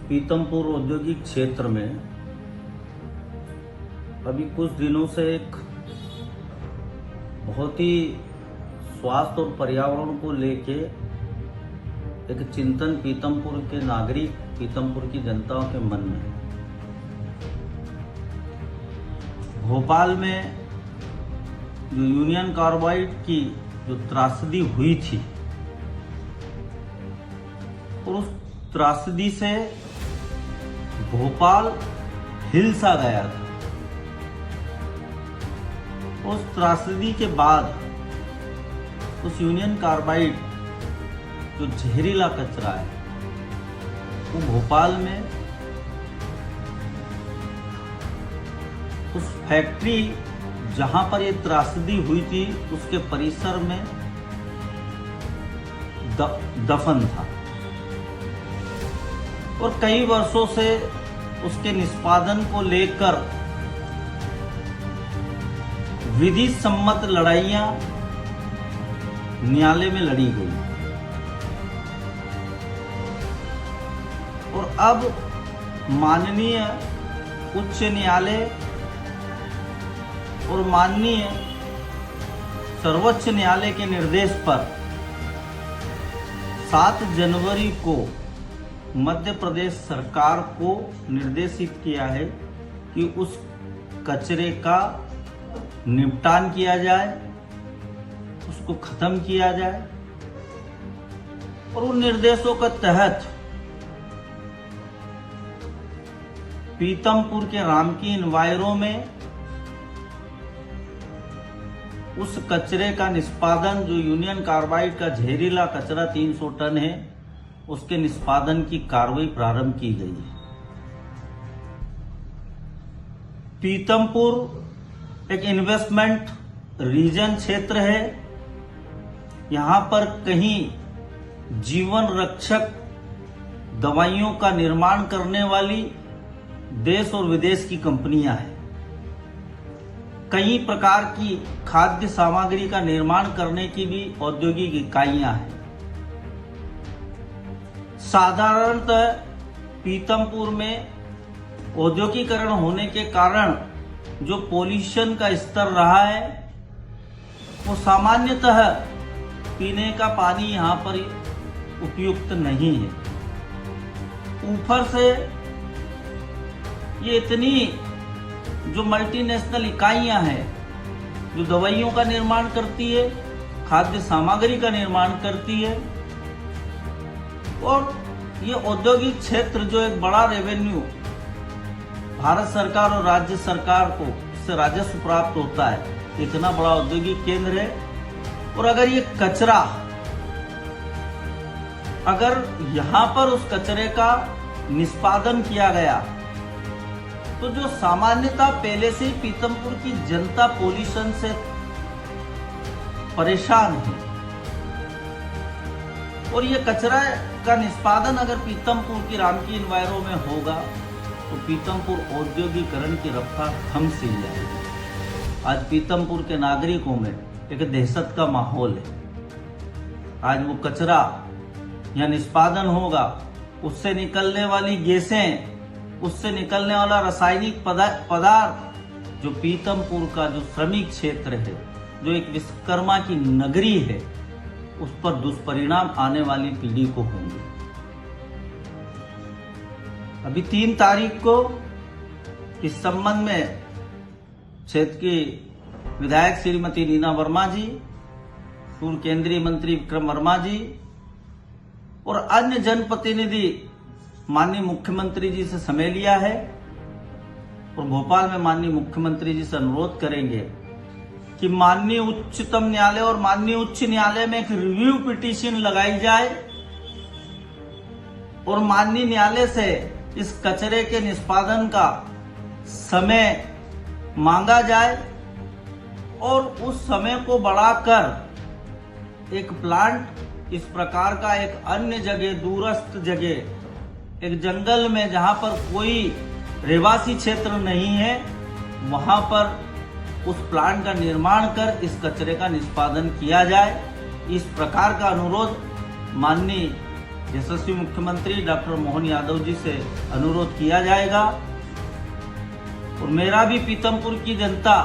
पीतमपुर औद्योगिक क्षेत्र में अभी कुछ दिनों से एक बहुत ही स्वास्थ्य और पर्यावरण को लेके एक चिंतन पीतमपुर के नागरिक, पीतमपुर की जनता के मन में है। भोपाल में जो यूनियन कार्बाइड की जो त्रासदी हुई थी और उस त्रासदी से भोपाल हिल सा गया था। उस त्रासदी के बाद उस यूनियन कार्बाइड जो जहरीला कचरा है वो भोपाल में उस फैक्ट्री जहां पर ये त्रासदी हुई थी उसके परिसर में दफन था और कई वर्षों से उसके निष्पादन को लेकर विधि सम्मत लड़ाइयां न्यायालय में लड़ी गई और अब माननीय उच्च न्यायालय और माननीय सर्वोच्च न्यायालय के निर्देश पर 7 जनवरी को मध्य प्रदेश सरकार को निर्देशित किया है कि उस कचरे का निपटान किया जाए, उसको खत्म किया जाए और उन निर्देशों के तहत पीतमपुर के रामकी इन्वायरो में उस कचरे का निष्पादन जो यूनियन कार्बाइड का जहरीला कचरा 300 टन है उसके निष्पादन की कार्रवाई प्रारंभ की गई है। पीतमपुर एक इन्वेस्टमेंट रीजन क्षेत्र है। यहां पर कहीं जीवन रक्षक दवाइयों का निर्माण करने वाली देश और विदेश की कंपनियां हैं। कई प्रकार की खाद्य सामग्री का निर्माण करने की भी औद्योगिक इकाइयां हैं। साधारणतः पीतमपुर में औद्योगिकरण होने के कारण जो पोल्यूशन का स्तर रहा है वो सामान्यतः पीने का पानी यहाँ पर उपयुक्त नहीं है। ऊपर से ये इतनी जो मल्टीनेशनल इकाइयां हैं जो दवाइयों का निर्माण करती है, खाद्य सामग्री का निर्माण करती है और ये औद्योगिक क्षेत्र जो एक बड़ा रेवेन्यू भारत सरकार और राज्य सरकार को इससे राजस्व प्राप्त होता है, इतना बड़ा औद्योगिक केंद्र है। और अगर ये कचरा अगर यहाँ पर उस कचरे का निष्पादन किया गया तो जो सामान्यतः पहले से ही पीतमपुर की जनता पोल्यूशन से परेशान है और ये कचरा का निष्पादन अगर पीतमपुर की रामकी इन्वायरो में होगा तो पीतमपुर औद्योगिकरण की रफ्तार थम सी जाएगी। आज पीतमपुर के नागरिकों में एक दहशत का माहौल है। आज वो कचरा या निष्पादन होगा, उससे निकलने वाली गैसें, उससे निकलने वाला रासायनिक पदार्थ जो पीतमपुर का जो श्रमिक क्षेत्र है, जो एक विश्वकर्मा की नगरी है, उस पर दुष्परिणाम आने वाली पीढ़ी को होंगे। अभी 3 तारीख को इस संबंध में क्षेत्र की विधायक श्रीमती नीना वर्मा जी, पूर्व केंद्रीय मंत्री विक्रम वर्मा जी और अन्य जनप्रतिनिधि माननीय मुख्यमंत्री जी से समय लिया है और भोपाल में माननीय मुख्यमंत्री जी से अनुरोध करेंगे कि माननीय उच्चतम न्यायालय और माननीय उच्च न्यायालय में एक रिव्यू पिटीशन लगाई जाए और माननीय न्यायालय से इस कचरे के निष्पादन का समय मांगा जाए और उस समय को बढ़ाकर एक प्लांट इस प्रकार का एक अन्य जगह, दूरस्थ जगह, एक जंगल में जहां पर कोई रहवासी क्षेत्र नहीं है, वहां पर उस प्लांट का निर्माण कर इस कचरे का निष्पादन किया जाए। इस प्रकार का अनुरोध माननीय यशस्वी मुख्यमंत्री डॉक्टर मोहन यादव जी से अनुरोध किया जाएगा। और मेरा भी पीतमपुर की जनता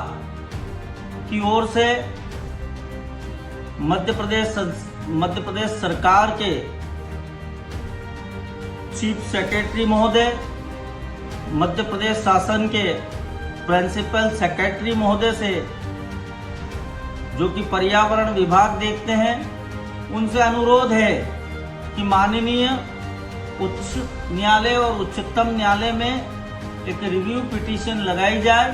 की ओर से मध्य प्रदेश सरकार के चीफ सेक्रेटरी महोदय, मध्य प्रदेश शासन के प्रिंसिपल सेक्रेटरी महोदय से, जो कि पर्यावरण विभाग देखते हैं, उनसे अनुरोध है कि माननीय उच्च न्यायालय और उच्चतम न्यायालय में एक रिव्यू पिटीशन लगाई जाए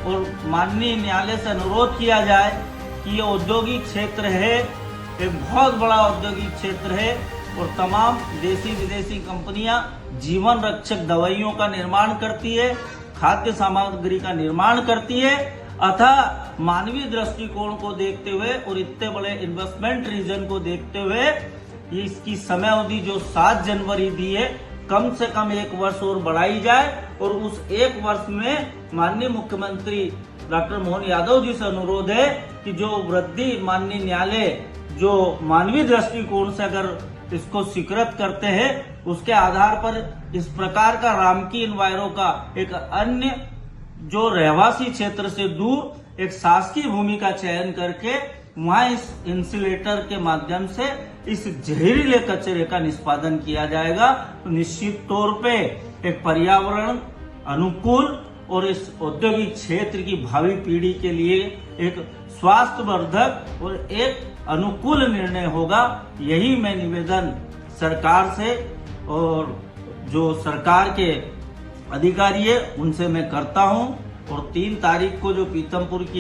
और माननीय न्यायालय से अनुरोध किया जाए कि ये औद्योगिक क्षेत्र है, एक बहुत बड़ा औद्योगिक क्षेत्र है और तमाम देसी विदेशी कंपनियां जीवन रक्षक दवाइयों का निर्माण करती है, खाद्य सामग्री का निर्माण करती है, अतः मानवीय दृष्टिकोण को देखते हुए और इतने बड़े इन्वेस्टमेंट रीजन को देखते हुए इसकी समय अवधि जो 7 जनवरी दी है, कम से कम 1 वर्ष और बढ़ाई जाए और उस 1 वर्ष में माननीय मुख्यमंत्री डॉक्टर मोहन यादव जी से अनुरोध है कि जो वृद्धि माननीय न्यायालय जो मानवीय दृष्टिकोण से अगर इसको स्वीकृत करते हैं, उसके आधार पर इस प्रकार का रामकी इन्वायरो का एक अन्य जो रहवासी क्षेत्र से दूर एक शासकीय भूमि का चयन करके वहां इस इंसुलेटर के माध्यम से इस जहरीले कचरे का निष्पादन किया जाएगा। तो निश्चित तौर पे एक पर्यावरण अनुकूल और इस औद्योगिक क्षेत्र की भावी पीढ़ी के लिए एक स्वास्थ्यवर्धक और एक अनुकूल निर्णय होगा। यही मैं निवेदन सरकार से और जो सरकार के अधिकारी है उनसे मैं करता हूं। और 3 तारीख को जो पीतमपुर की